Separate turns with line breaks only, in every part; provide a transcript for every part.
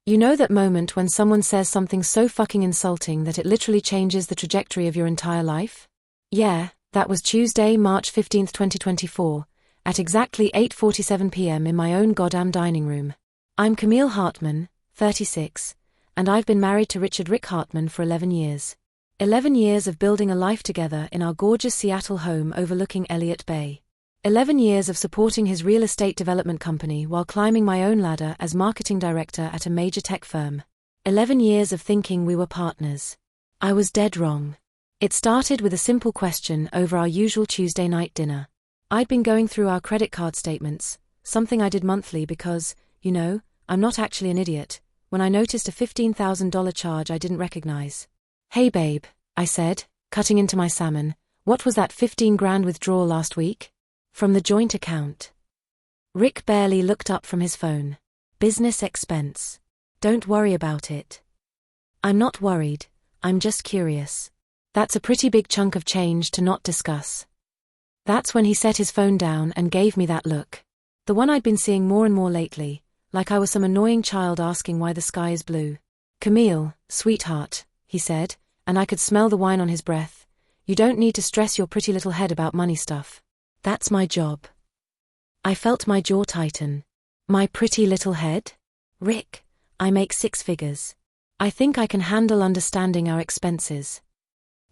You know that moment when someone says something so fucking insulting that it literally changes the trajectory of your entire life? Yeah, that was Tuesday, March 15th, 2024, at exactly 8:47 p.m. in my own goddamn dining room. I'm Camille Hartman, 36, and I've been married to Rick Hartman for 11 years. 11 years of building a life together in our gorgeous Seattle home overlooking Elliott Bay. 11 years of supporting his real estate development company while climbing my own ladder as marketing director at a major tech firm. 11 years of thinking we were partners. I was dead wrong. It started with a simple question over our usual Tuesday night dinner. I'd been going through our credit card statements, something I did monthly because, I'm not actually an idiot, when I noticed a $15,000 charge I didn't recognize. Hey babe, I said, cutting into my salmon, what was that 15 grand withdrawal last week? From the joint account. Rick barely looked up from his phone. Business expense. Don't worry about it. I'm not worried, I'm just curious. That's a pretty big chunk of change to not discuss. That's when he set his phone down and gave me that look. The one I'd been seeing more and more lately, like I was some annoying child asking why the sky is blue. Camille, sweetheart, he said, and I could smell the wine on his breath. You don't need to stress your pretty little head about money stuff. That's my job. I felt my jaw tighten. My pretty little head? Rick, I make 6 figures. I think I can handle understanding our expenses.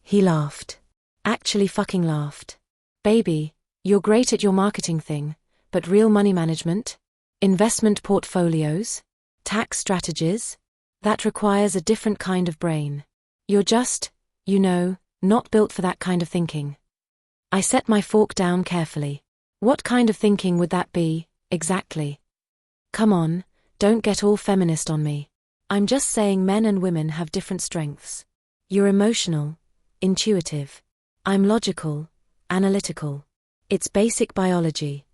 He laughed. Actually fucking laughed. Baby, you're great at your marketing thing, but real money management? Investment portfolios? Tax strategies? That requires a different kind of brain. You're just, not built for that kind of thinking. I set my fork down carefully. What kind of thinking would that be, exactly? Come on, don't get all feminist on me. I'm just saying men and women have different strengths. You're emotional, intuitive. I'm logical, analytical. It's basic biology.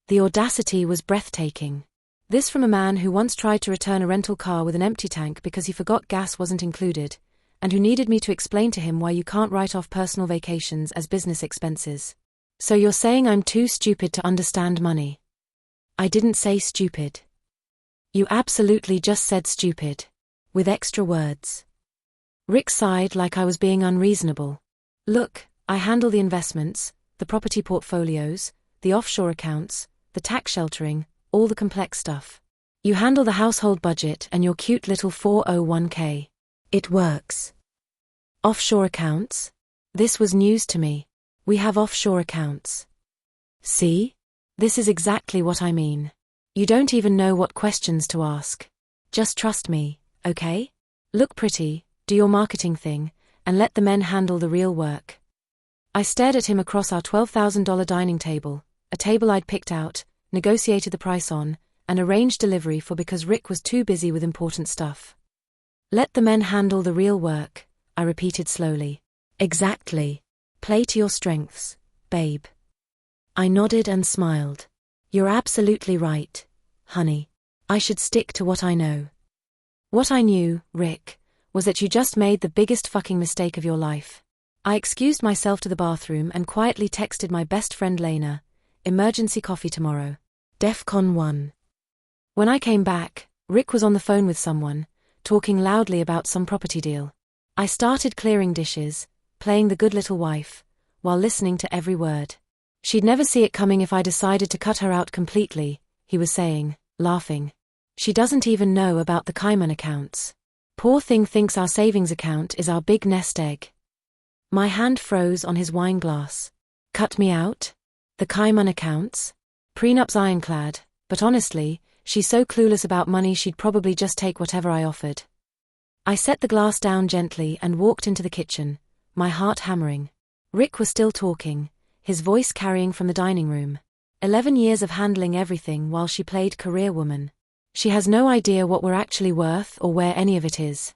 The audacity was breathtaking. This from a man who once tried to return a rental car with an empty tank because he forgot gas wasn't included, and who needed me to explain to him why you can't write off personal vacations as business expenses. So you're saying I'm too stupid to understand money? I didn't say stupid. You absolutely just said stupid. With extra words. Rick sighed like I was being unreasonable. Look, I handle the investments, the property portfolios, the offshore accounts, the tax sheltering, all the complex stuff. You handle the household budget and your cute little 401k. It works. Offshore accounts? This was news to me. We have offshore accounts. See? This is exactly what I mean. You don't even know what questions to ask. Just trust me, okay? Look pretty, do your marketing thing, and let the men handle the real work. I stared at him across our $12,000 dining table, a table I'd picked out, negotiated the price on, and arranged delivery for because Rick was too busy with important stuff. Let the men handle the real work, I repeated slowly. Exactly. Play to your strengths, babe. I nodded and smiled. You're absolutely right, honey. I should stick to what I know. What I knew, Rick, was that you just made the biggest fucking mistake of your life. I excused myself to the bathroom and quietly texted my best friend Lena, emergency coffee tomorrow. DEFCON 1. When I came back, Rick was on the phone with someone, talking loudly about some property deal. I started clearing dishes, playing the good little wife, while listening to every word. She'd never see it coming if I decided to cut her out completely, he was saying, laughing. She doesn't even know about the Cayman accounts. Poor thing thinks our savings account is our big nest egg. My hand froze on his wine glass. Cut me out? The Cayman accounts? Prenup's ironclad, but honestly, she's so clueless about money she'd probably just take whatever I offered. I set the glass down gently and walked into the kitchen, my heart hammering. Rick was still talking, his voice carrying from the dining room. 11 years of handling everything while she played career woman. She has no idea what we're actually worth or where any of it is.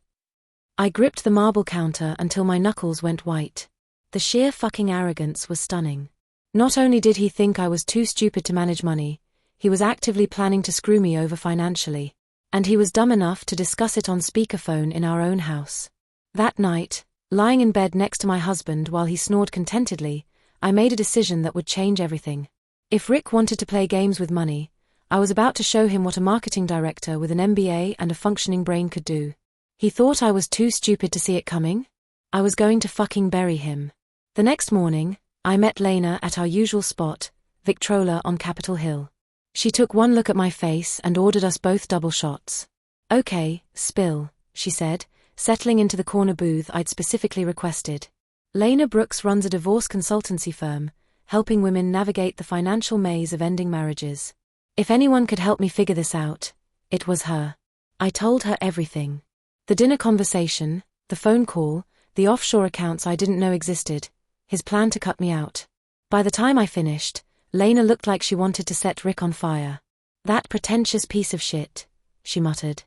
I gripped the marble counter until my knuckles went white. The sheer fucking arrogance was stunning. Not only did he think I was too stupid to manage money, he was actively planning to screw me over financially. And he was dumb enough to discuss it on speakerphone in our own house. That night, lying in bed next to my husband while he snored contentedly, I made a decision that would change everything. If Rick wanted to play games with money, I was about to show him what a marketing director with an MBA and a functioning brain could do. He thought I was too stupid to see it coming? I was going to fucking bury him. The next morning, I met Lena at our usual spot, Victrola on Capitol Hill. She took one look at my face and ordered us both double shots. "Okay, spill," she said, settling into the corner booth I'd specifically requested. Lena Brooks runs a divorce consultancy firm, helping women navigate the financial maze of ending marriages. If anyone could help me figure this out, it was her. I told her everything. The dinner conversation, the phone call, the offshore accounts I didn't know existed, his plan to cut me out. By the time I finished, Lena looked like she wanted to set Rick on fire. "That pretentious piece of shit," she muttered.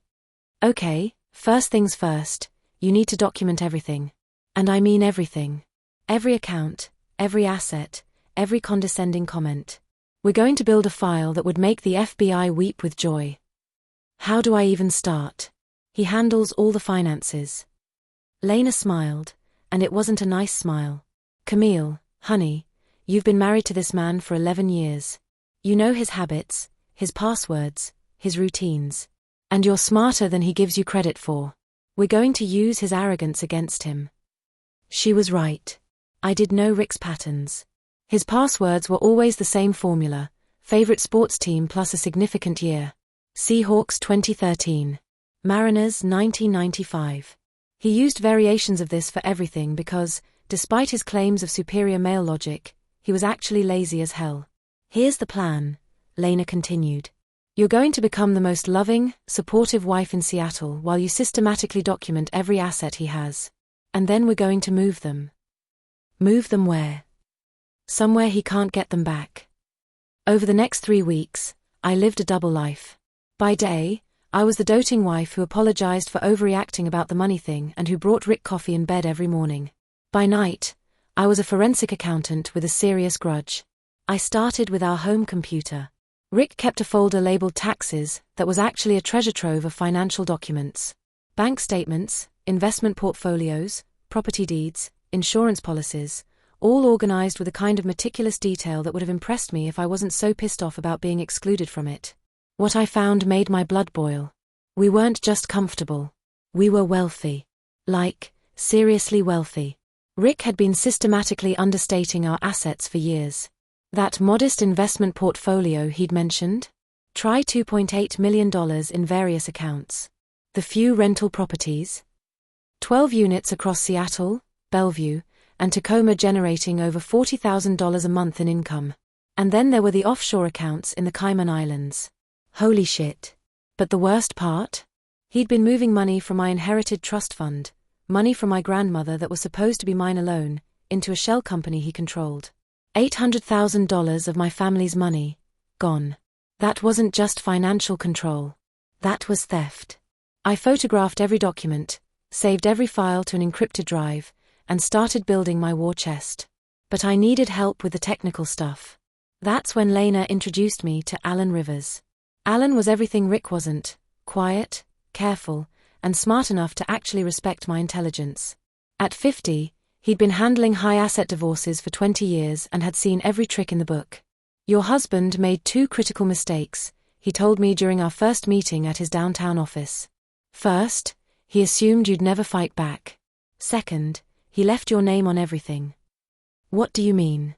"Okay, first things first, you need to document everything. And I mean everything. Every account, every asset, every condescending comment. We're going to build a file that would make the FBI weep with joy." "How do I even start?" "He handles all the finances." Lena smiled, and it wasn't a nice smile. "Camille, honey, you've been married to this man for 11 years. You know his habits, his passwords, his routines. And you're smarter than he gives you credit for. We're going to use his arrogance against him." She was right. I did know Rick's patterns. His passwords were always the same formula: favorite sports team plus a significant year. Seahawks 2013. Mariners 1995. He used variations of this for everything because, despite his claims of superior male logic, he was actually lazy as hell. "Here's the plan," Lena continued. "You're going to become the most loving, supportive wife in Seattle while you systematically document every asset he has. And then we're going to move them." "Move them where?" "Somewhere he can't get them back." Over the next 3 weeks, I lived a double life. By day, I was the doting wife who apologized for overreacting about the money thing and who brought Rick coffee in bed every morning. By night, I was a forensic accountant with a serious grudge. I started with our home computer. Rick kept a folder labeled taxes that was actually a treasure trove of financial documents. Bank statements, investment portfolios, property deeds, insurance policies, all organized with a kind of meticulous detail that would have impressed me if I wasn't so pissed off about being excluded from it. What I found made my blood boil. We weren't just comfortable. We were wealthy. Like, seriously wealthy. Rick had been systematically understating our assets for years. That modest investment portfolio he'd mentioned? Try $2.8 million in various accounts. The few rental properties? 12 units across Seattle, Bellevue, and Tacoma generating over $40,000 a month in income. And then there were the offshore accounts in the Cayman Islands. Holy shit. But the worst part? He'd been moving money from my inherited trust fund, money from my grandmother that was supposed to be mine alone, into a shell company he controlled. $800,000 of my family's money, gone. That wasn't just financial control. That was theft. I photographed every document, saved every file to an encrypted drive, and started building my war chest. But I needed help with the technical stuff. That's when Lena introduced me to Alan Rivers. Alan was everything Rick wasn't: quiet, careful, and smart enough to actually respect my intelligence. At 50, he'd been handling high-asset divorces for 20 years and had seen every trick in the book. "Your husband made 2 critical mistakes," he told me during our first meeting at his downtown office. "First, he assumed you'd never fight back. Second, he left your name on everything." "What do you mean?"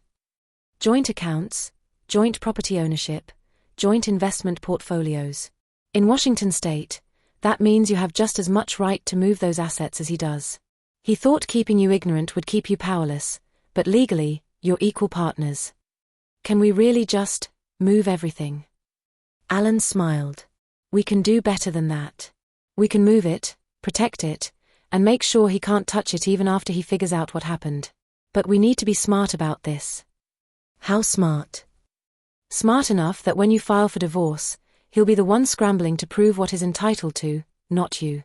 "Joint accounts, joint property ownership, joint investment portfolios. In Washington state, that means you have just as much right to move those assets as he does. He thought keeping you ignorant would keep you powerless, but legally, you're equal partners. Can we really just move everything?" Alan smiled. "We can do better than that. We can move it, protect it, and make sure he can't touch it even after he figures out what happened. But we need to be smart about this." "How smart?" "Smart enough that when you file for divorce, he'll be the one scrambling to prove what he's entitled to, not you."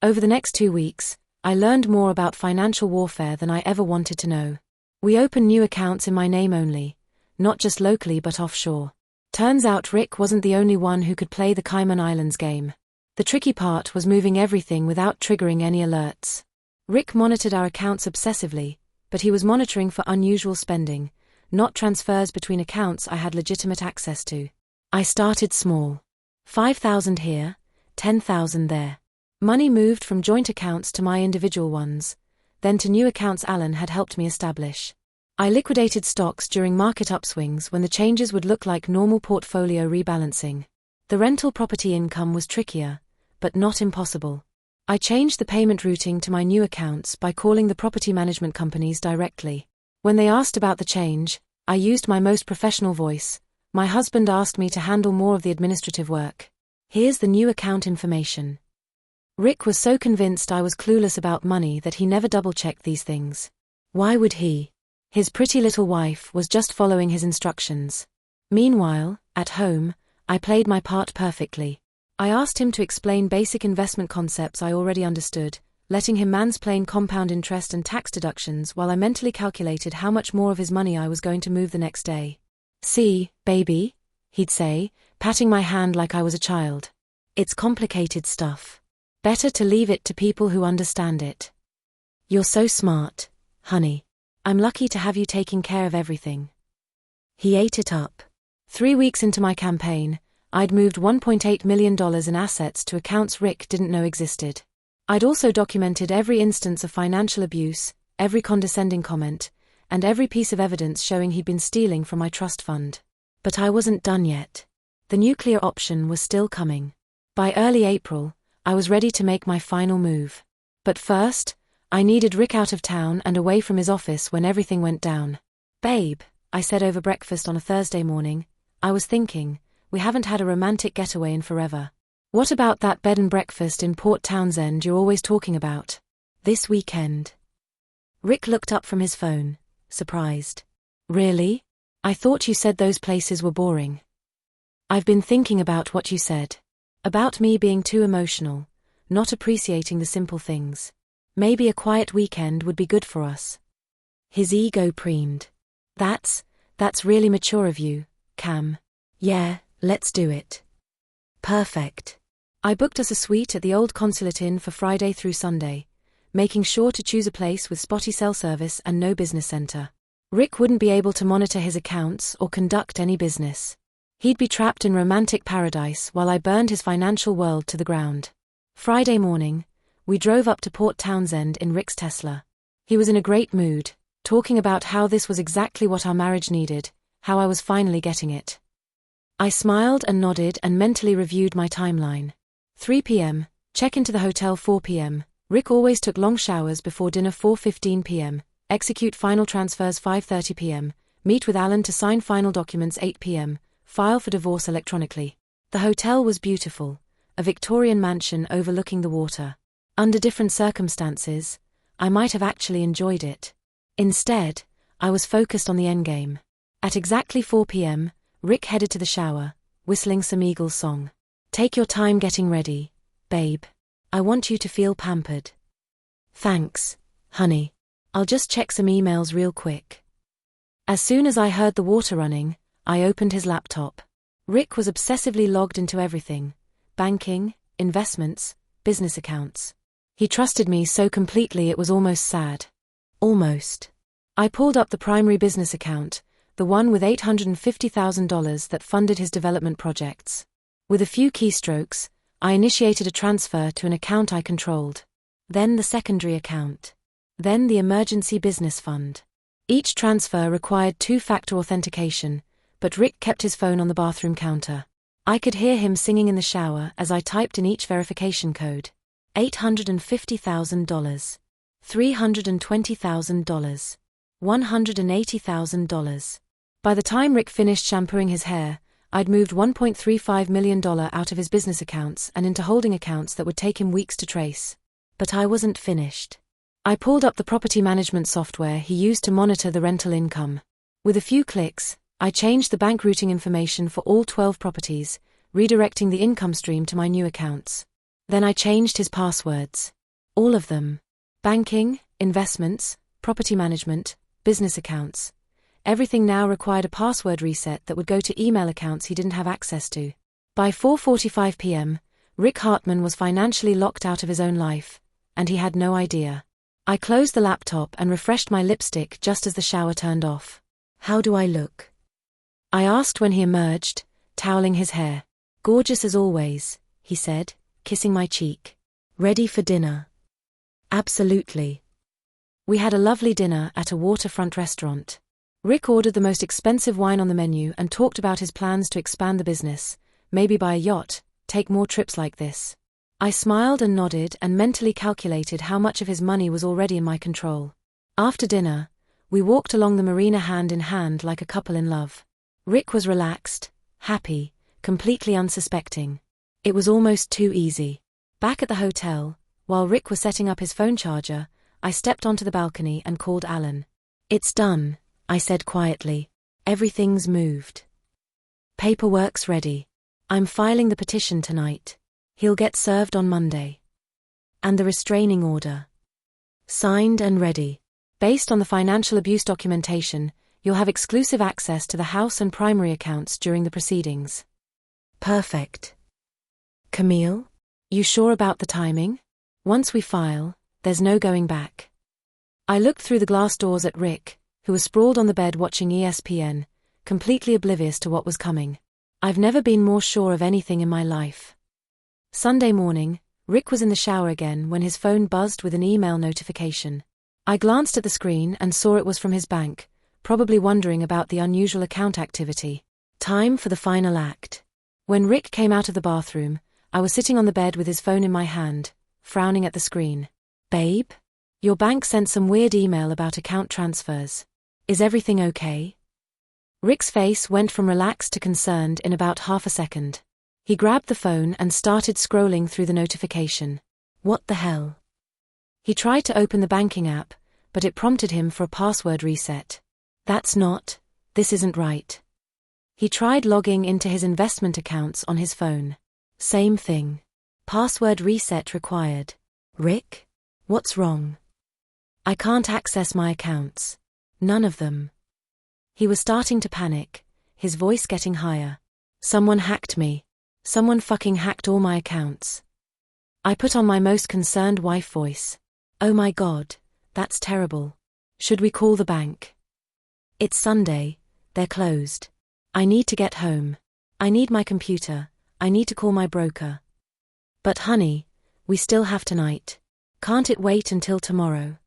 Over the next 2 weeks, I learned more about financial warfare than I ever wanted to know. We opened new accounts in my name only, not just locally but offshore. Turns out Rick wasn't the only one who could play the Cayman Islands game. The tricky part was moving everything without triggering any alerts. Rick monitored our accounts obsessively, but he was monitoring for unusual spending, not transfers between accounts I had legitimate access to. I started small. 5,000 here, 10,000 there. Money moved from joint accounts to my individual ones, then to new accounts Alan had helped me establish. I liquidated stocks during market upswings when the changes would look like normal portfolio rebalancing. The rental property income was trickier, but not impossible. I changed the payment routing to my new accounts by calling the property management companies directly. When they asked about the change, I used my most professional voice. My husband asked me to handle more of the administrative work. Here's the new account information. Rick was so convinced I was clueless about money that he never double-checked these things. Why would he? His pretty little wife was just following his instructions. Meanwhile, at home, I played my part perfectly. I asked him to explain basic investment concepts I already understood, letting him mansplain compound interest and tax deductions while I mentally calculated how much more of his money I was going to move the next day. "See, baby," he'd say, patting my hand like I was a child. "It's complicated stuff. Better to leave it to people who understand it. You're so smart, honey. I'm lucky to have you taking care of everything." He ate it up. 3 weeks into my campaign, I'd moved $1.8 million in assets to accounts Rick didn't know existed. I'd also documented every instance of financial abuse, every condescending comment, and every piece of evidence showing he'd been stealing from my trust fund. But I wasn't done yet. The nuclear option was still coming. By early April, I was ready to make my final move. But first, I needed Rick out of town and away from his office when everything went down. "Babe," I said over breakfast on a Thursday morning, "I was thinking, we haven't had a romantic getaway in forever. What about that bed and breakfast in Port Townsend you're always talking about? This weekend?" Rick looked up from his phone, surprised. "Really? I thought you said those places were boring." "I've been thinking about what you said. About me being too emotional, not appreciating the simple things. Maybe a quiet weekend would be good for us." His ego preened. That's really mature of you, Cam. "Yeah, let's do it." "Perfect." I booked us a suite at the old Consulate Inn for Friday through Sunday, making sure to choose a place with spotty cell service and no business center. Rick wouldn't be able to monitor his accounts or conduct any business. He'd be trapped in romantic paradise while I burned his financial world to the ground. Friday morning, we drove up to Port Townsend in Rick's Tesla. He was in a great mood, talking about how this was exactly what our marriage needed, how I was finally getting it. I smiled and nodded and mentally reviewed my timeline. 3 p.m., check into the hotel 4 p.m., Rick always took long showers before dinner 4:15 p.m., execute final transfers 5:30 p.m., meet with Alan to sign final documents 8 p.m., file for divorce electronically. The hotel was beautiful, a Victorian mansion overlooking the water. Under different circumstances, I might have actually enjoyed it. Instead, I was focused on the endgame. At exactly 4 p.m., Rick headed to the shower, whistling some Eagles song. "Take your time getting ready, babe. I want you to feel pampered." "Thanks, honey. I'll just check some emails real quick." As soon as I heard the water running, I opened his laptop. Rick was obsessively logged into everything: banking, investments, business accounts. He trusted me so completely it was almost sad. Almost. I pulled up the primary business account, the one with $850,000 that funded his development projects. With a few keystrokes, I initiated a transfer to an account I controlled. Then the secondary account. Then the emergency business fund. Each transfer required two-factor authentication, but Rick kept his phone on the bathroom counter. I could hear him singing in the shower as I typed in each verification code. $850,000. $320,000. $180,000. By the time Rick finished shampooing his hair, I'd moved $1.35 million out of his business accounts and into holding accounts that would take him weeks to trace. But I wasn't finished. I pulled up the property management software he used to monitor the rental income. With a few clicks, I changed the bank routing information for all 12 properties, redirecting the income stream to my new accounts. Then I changed his passwords. All of them. Banking, investments, property management, business accounts. Everything now required a password reset that would go to email accounts he didn't have access to. By 4:45 p.m., Rick Hartman was financially locked out of his own life, and he had no idea. I closed the laptop and refreshed my lipstick just as the shower turned off. "How do I look?" I asked when he emerged, toweling his hair. "Gorgeous as always," he said, kissing my cheek. "Ready for dinner?" "Absolutely." We had a lovely dinner at a waterfront restaurant. Rick ordered the most expensive wine on the menu and talked about his plans to expand the business, maybe buy a yacht, take more trips like this. I smiled and nodded and mentally calculated how much of his money was already in my control. After dinner, we walked along the marina hand in hand like a couple in love. Rick was relaxed, happy, completely unsuspecting. It was almost too easy. Back at the hotel, while Rick was setting up his phone charger, I stepped onto the balcony and called Alan. "It's done," I said quietly. "Everything's moved. Paperwork's ready. I'm filing the petition tonight. He'll get served on Monday. And the restraining order. Signed and ready. Based on the financial abuse documentation, you'll have exclusive access to the house and primary accounts during the proceedings." "Perfect. Camille, you sure about the timing? Once we file, there's no going back." I looked through the glass doors at Rick, who was sprawled on the bed watching ESPN, completely oblivious to what was coming. I've never been more sure of anything in my life. Sunday morning, Rick was in the shower again when his phone buzzed with an email notification. I glanced at the screen and saw it was from his bank, probably wondering about the unusual account activity. Time for the final act. When Rick came out of the bathroom, I was sitting on the bed with his phone in my hand, frowning at the screen. "Babe? Your bank sent some weird email about account transfers. Is everything okay?" Rick's face went from relaxed to concerned in about half a second. He grabbed the phone and started scrolling through the notification. What the hell? He tried to open the banking app, but it prompted him for a password reset. This isn't right. He tried logging into his investment accounts on his phone. Same thing. Password reset required. "Rick? What's wrong?" "I can't access my accounts. None of them." He was starting to panic, his voice getting higher. "Someone hacked me. Someone fucking hacked all my accounts." I put on my most concerned wife voice. "Oh my God, that's terrible. Should we call the bank?" "It's Sunday, they're closed. I need to get home. I need my computer, I need to call my broker." "But honey, we still have tonight. Can't it wait until tomorrow?"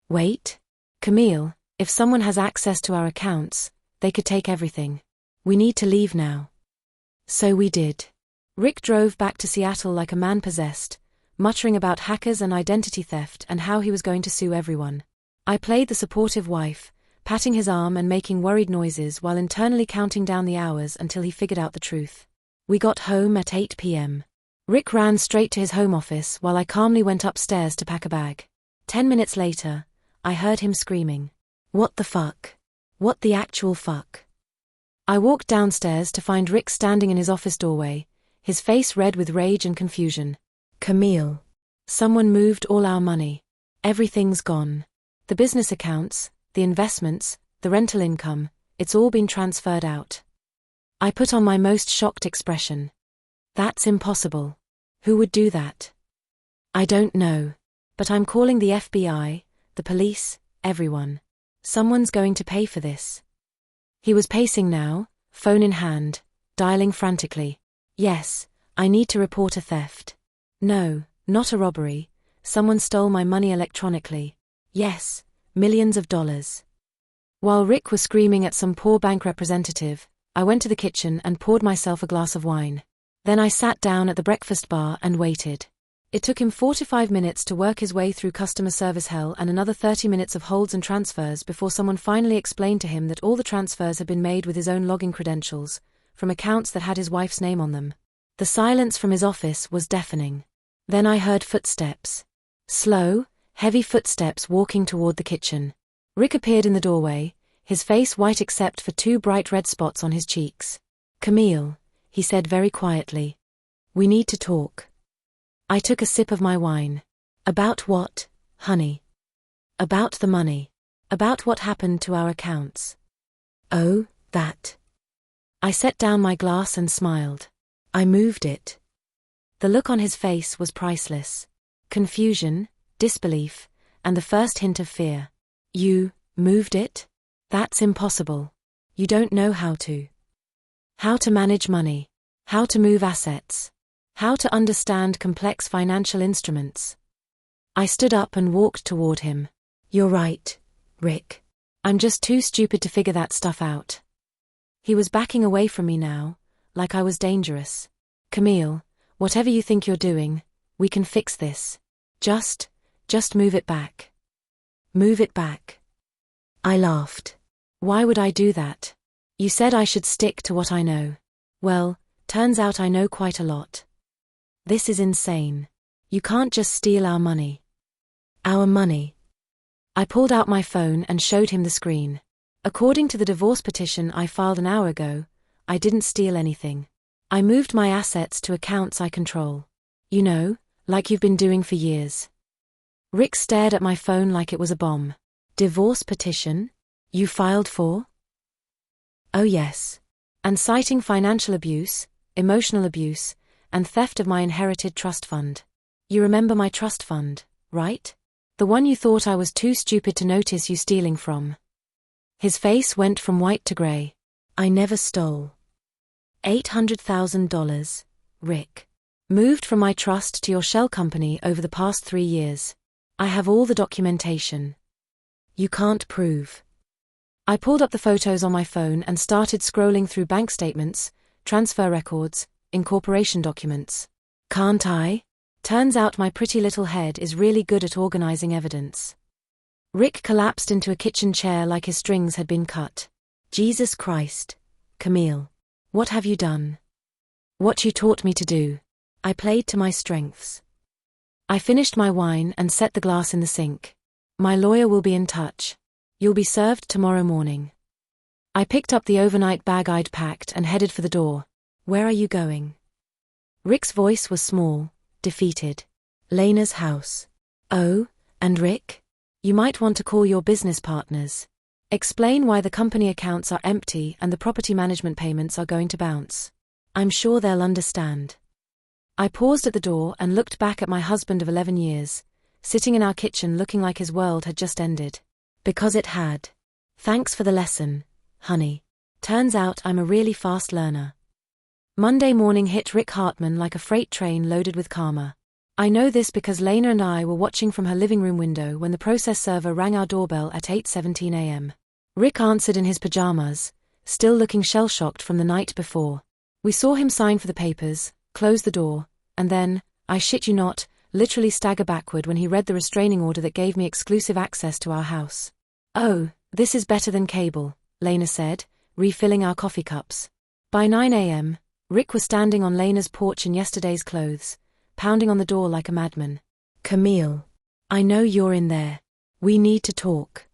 "Wait? Camille, if someone has access to our accounts, they could take everything. We need to leave now." So we did. Rick drove back to Seattle like a man possessed, muttering about hackers and identity theft and how he was going to sue everyone. I played the supportive wife, patting his arm and making worried noises while internally counting down the hours until he figured out the truth. We got home at 8 p.m. Rick ran straight to his home office while I calmly went upstairs to pack a bag. 10 minutes later, I heard him screaming. "What the fuck? What the actual fuck?" I walked downstairs to find Rick standing in his office doorway, his face red with rage and confusion. "Camille, someone moved all our money. Everything's gone. The business accounts, the investments, the rental income, it's all been transferred out." I put on my most shocked expression. "That's impossible. Who would do that?" "I don't know. But I'm calling the FBI, the police, everyone. Someone's going to pay for this." He was pacing now, phone in hand, dialing frantically. "Yes, I need to report a theft." "No, not a robbery. Someone stole my money electronically." "Yes, millions of dollars." While Rick was screaming at some poor bank representative, I went to the kitchen and poured myself a glass of wine. Then I sat down at the breakfast bar and waited. It took him 45 minutes to work his way through customer service hell and another 30 minutes of holds and transfers before someone finally explained to him that all the transfers had been made with his own login credentials, from accounts that had his wife's name on them. The silence from his office was deafening. Then I heard footsteps. Slow, heavy footsteps walking toward the kitchen. Rick appeared in the doorway, his face white except for 2 bright red spots on his cheeks. "Camille," he said very quietly. "We need to talk." I took a sip of my wine. "About what, honey?" "About the money. About what happened to our accounts." "Oh, that." I set down my glass and smiled. "I moved it." The look on his face was priceless. Confusion, disbelief, and the first hint of fear. "You moved it? That's impossible. You don't know how to." How to manage money. How to move assets. How to understand complex financial instruments. I stood up and walked toward him. You're right, Rick. I'm just too stupid to figure that stuff out. He was backing away from me now, like I was dangerous. Camille, whatever you think you're doing, we can fix this. Just move it back. Move it back. I laughed. Why would I do that? You said I should stick to what I know. Well, turns out I know quite a lot. This is insane. You can't just steal our money. Our money. I pulled out my phone and showed him the screen. According to the divorce petition I filed an hour ago, I didn't steal anything. I moved my assets to accounts I control. You know, like you've been doing for years. Rick stared at my phone like it was a bomb. Divorce petition? You filed for? Oh yes. And citing financial abuse, emotional abuse, and theft of my inherited trust fund. You remember my trust fund, right? The one you thought I was too stupid to notice you stealing from. His face went from white to gray. I never stole. $800,000, Rick. Moved from my trust to your shell company over the past 3 years. I have all the documentation. You can't prove. I pulled up the photos on my phone and started scrolling through bank statements, transfer records, incorporation documents. Can't I? Turns out my pretty little head is really good at organizing evidence. Rick collapsed into a kitchen chair like his strings had been cut. Jesus Christ, Camille. What have you done? What you taught me to do. I played to my strengths. I finished my wine and set the glass in the sink. My lawyer will be in touch. You'll be served tomorrow morning. I picked up the overnight bag I'd packed and headed for the door. Where are you going? Rick's voice was small, defeated. Lena's house. Oh, and Rick? You might want to call your business partners. Explain why the company accounts are empty and the property management payments are going to bounce. I'm sure they'll understand. I paused at the door and looked back at my husband of 11 years, sitting in our kitchen looking like his world had just ended. Because it had. Thanks for the lesson, honey. Turns out I'm a really fast learner. Monday morning hit Rick Hartman like a freight train loaded with karma. I know this because Lena and I were watching from her living room window when the process server rang our doorbell at 8:17 a.m. Rick answered in his pajamas, still looking shell-shocked from the night before. We saw him sign for the papers, close the door, and then, I shit you not, literally stagger backward when he read the restraining order that gave me exclusive access to our house. Oh, this is better than cable, Lena said, refilling our coffee cups. By 9 a.m., Rick was standing on Lena's porch in yesterday's clothes, pounding on the door like a madman. Camille. I know you're in there. We need to talk.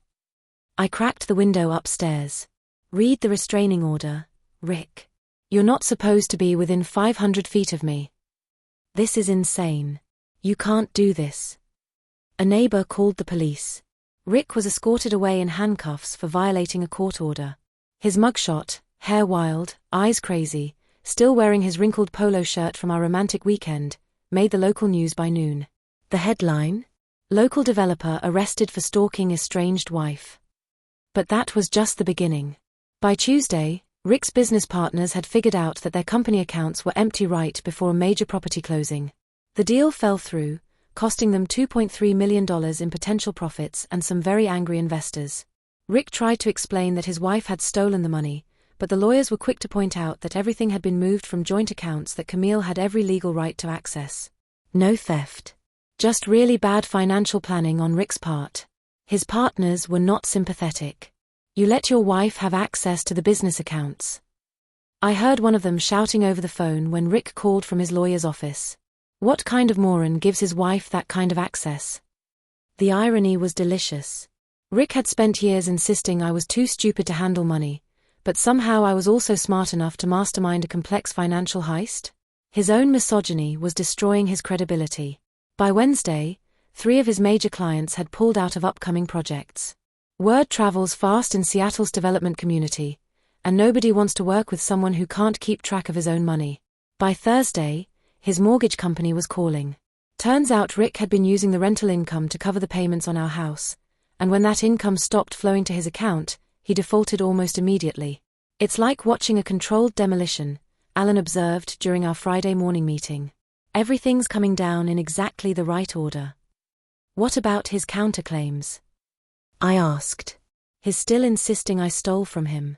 I cracked the window upstairs. Read the restraining order, Rick. You're not supposed to be within 500 feet of me. This is insane. You can't do this. A neighbor called the police. Rick was escorted away in handcuffs for violating a court order. His mugshot, hair wild, eyes crazy, still wearing his wrinkled polo shirt from our romantic weekend, made the local news by noon. The headline? Local developer arrested for stalking estranged wife. But that was just the beginning. By Tuesday, Rick's business partners had figured out that their company accounts were empty right before a major property closing. The deal fell through, costing them $2.3 million in potential profits and some very angry investors. Rick tried to explain that his wife had stolen the money, but the lawyers were quick to point out that everything had been moved from joint accounts that Camille had every legal right to access. No theft. Just really bad financial planning on Rick's part. His partners were not sympathetic. You let your wife have access to the business accounts. I heard one of them shouting over the phone when Rick called from his lawyer's office. What kind of moron gives his wife that kind of access? The irony was delicious. Rick had spent years insisting I was too stupid to handle money, but somehow I was also smart enough to mastermind a complex financial heist? His own misogyny was destroying his credibility. By Wednesday, 3 of his major clients had pulled out of upcoming projects. Word travels fast in Seattle's development community, and nobody wants to work with someone who can't keep track of his own money. By Thursday, his mortgage company was calling. Turns out Rick had been using the rental income to cover the payments on our house, and when that income stopped flowing to his account, he defaulted almost immediately. It's like watching a controlled demolition, Alan observed during our Friday morning meeting. Everything's coming down in exactly the right order. What about his counterclaims? I asked. He's still insisting I stole from him.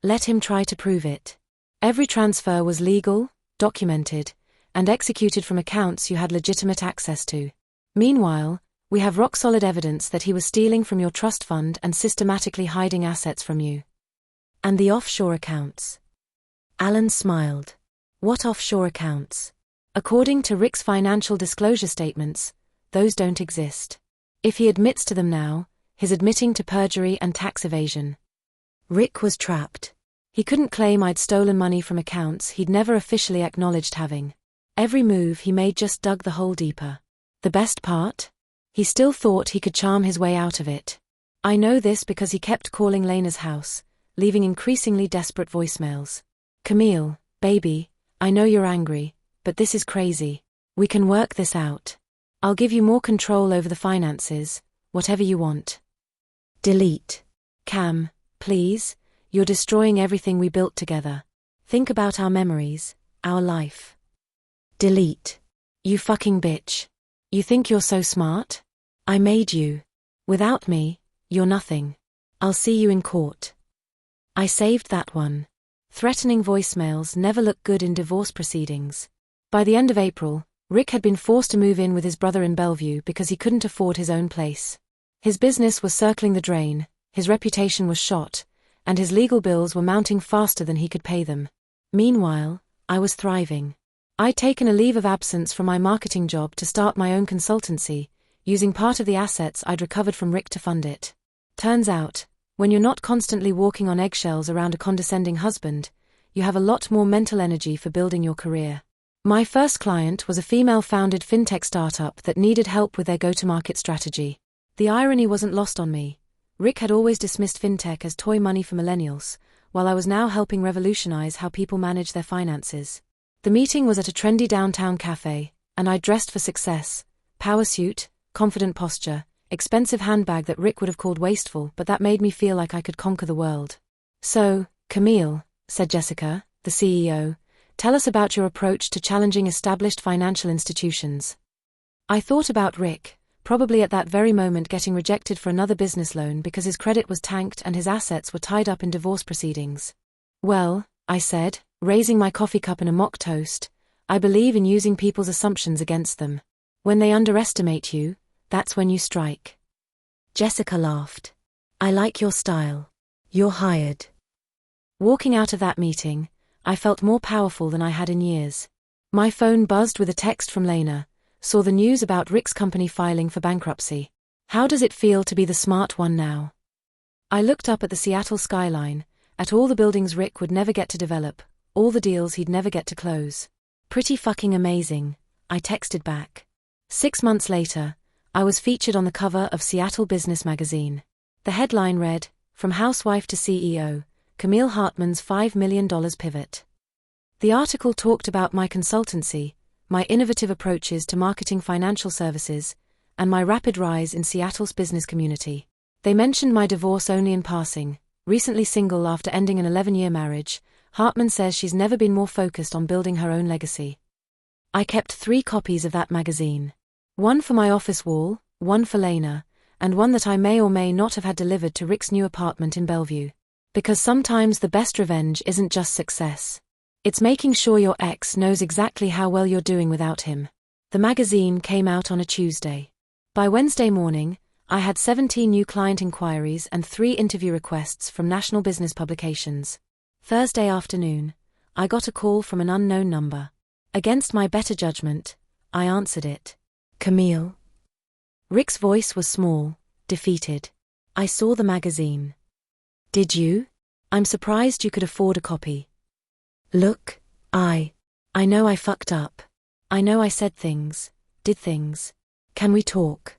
Let him try to prove it. Every transfer was legal, documented, and executed from accounts you had legitimate access to. Meanwhile, we have rock-solid evidence that he was stealing from your trust fund and systematically hiding assets from you. And the offshore accounts? Alan smiled. What offshore accounts? According to Rick's financial disclosure statements, those don't exist. If he admits to them now, he's admitting to perjury and tax evasion. Rick was trapped. He couldn't claim I'd stolen money from accounts he'd never officially acknowledged having. Every move he made just dug the hole deeper. The best part? He still thought he could charm his way out of it. I know this because he kept calling Lena's house, leaving increasingly desperate voicemails. Camille, baby, I know you're angry, but this is crazy. We can work this out. I'll give you more control over the finances, whatever you want. Delete. Cam, please, you're destroying everything we built together. Think about our memories, our life. Delete. You fucking bitch. You think you're so smart? I made you. Without me, you're nothing. I'll see you in court. I saved that one. Threatening voicemails never look good in divorce proceedings. By the end of April, Rick had been forced to move in with his brother in Bellevue because he couldn't afford his own place. His business was circling the drain, his reputation was shot, and his legal bills were mounting faster than he could pay them. Meanwhile, I was thriving. I'd taken a leave of absence from my marketing job to start my own consultancy, using part of the assets I'd recovered from Rick to fund it. Turns out, when you're not constantly walking on eggshells around a condescending husband, you have a lot more mental energy for building your career. My first client was a female-founded fintech startup that needed help with their go-to-market strategy. The irony wasn't lost on me. Rick had always dismissed fintech as toy money for millennials, while I was now helping revolutionize how people manage their finances. The meeting was at a trendy downtown cafe, and I dressed for success. Power suit, confident posture, expensive handbag that Rick would have called wasteful, but that made me feel like I could conquer the world. So, Camille, said Jessica, the CEO, tell us about your approach to challenging established financial institutions. I thought about Rick, probably at that very moment getting rejected for another business loan because his credit was tanked and his assets were tied up in divorce proceedings. Well, I said, raising my coffee cup in a mock toast, I believe in using people's assumptions against them. When they underestimate you, that's when you strike. Jessica laughed. I like your style. You're hired. Walking out of that meeting, I felt more powerful than I had in years. My phone buzzed with a text from Lena, saw the news about Rick's company filing for bankruptcy. How does it feel to be the smart one now? I looked up at the Seattle skyline, at all the buildings Rick would never get to develop, all the deals he'd never get to close. Pretty fucking amazing, I texted back. 6 months later, I was featured on the cover of Seattle Business magazine. The headline read, From Housewife to CEO, Camille Hartman's $5 million pivot. The article talked about my consultancy, my innovative approaches to marketing financial services, and my rapid rise in Seattle's business community. They mentioned my divorce only in passing. Recently single after ending an 11-year marriage, Hartman says she's never been more focused on building her own legacy. I kept 3 copies of that magazine. One for my office wall, one for Lena, and one that I may or may not have had delivered to Rick's new apartment in Bellevue. Because sometimes the best revenge isn't just success. It's making sure your ex knows exactly how well you're doing without him. The magazine came out on a Tuesday. By Wednesday morning, I had 17 new client inquiries and 3 interview requests from national business publications. Thursday afternoon, I got a call from an unknown number. Against my better judgment, I answered it. Camille. Rick's voice was small, defeated. I saw the magazine. Did you? I'm surprised you could afford a copy. Look, I know I fucked up. I know I said things, did things. Can we talk?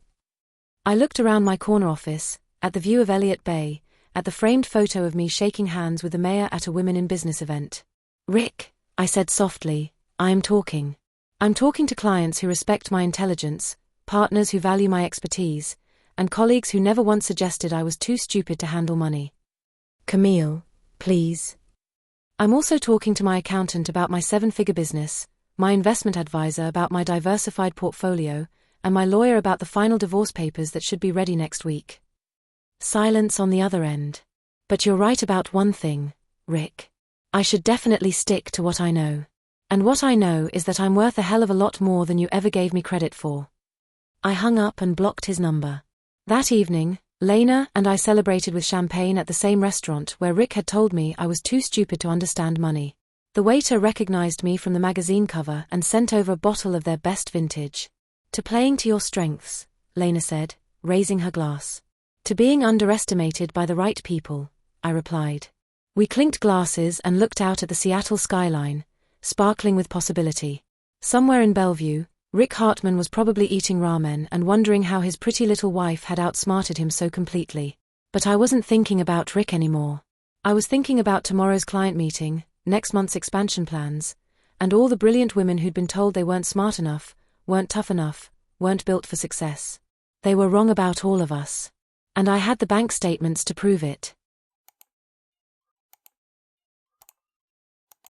I looked around my corner office, at the view of Elliott Bay, at the framed photo of me shaking hands with the mayor at a Women in Business event. Rick, I said softly, I am talking. I'm talking to clients who respect my intelligence, partners who value my expertise, and colleagues who never once suggested I was too stupid to handle money. Camille, please. I'm also talking to my accountant about my 7-figure business, my investment advisor about my diversified portfolio, and my lawyer about the final divorce papers that should be ready next week. Silence on the other end. But you're right about one thing, Rick. I should definitely stick to what I know. And what I know is that I'm worth a hell of a lot more than you ever gave me credit for. I hung up and blocked his number. That evening, Lena and I celebrated with champagne at the same restaurant where Rick had told me I was too stupid to understand money. The waiter recognized me from the magazine cover and sent over a bottle of their best vintage. To playing to your strengths, Lena said, raising her glass. To being underestimated by the right people, I replied. We clinked glasses and looked out at the Seattle skyline, sparkling with possibility. Somewhere in Bellevue, Rick Hartman was probably eating ramen and wondering how his pretty little wife had outsmarted him so completely. But I wasn't thinking about Rick anymore. I was thinking about tomorrow's client meeting, next month's expansion plans, and all the brilliant women who'd been told they weren't smart enough, weren't tough enough, weren't built for success. They were wrong about all of us. And I had the bank statements to prove it.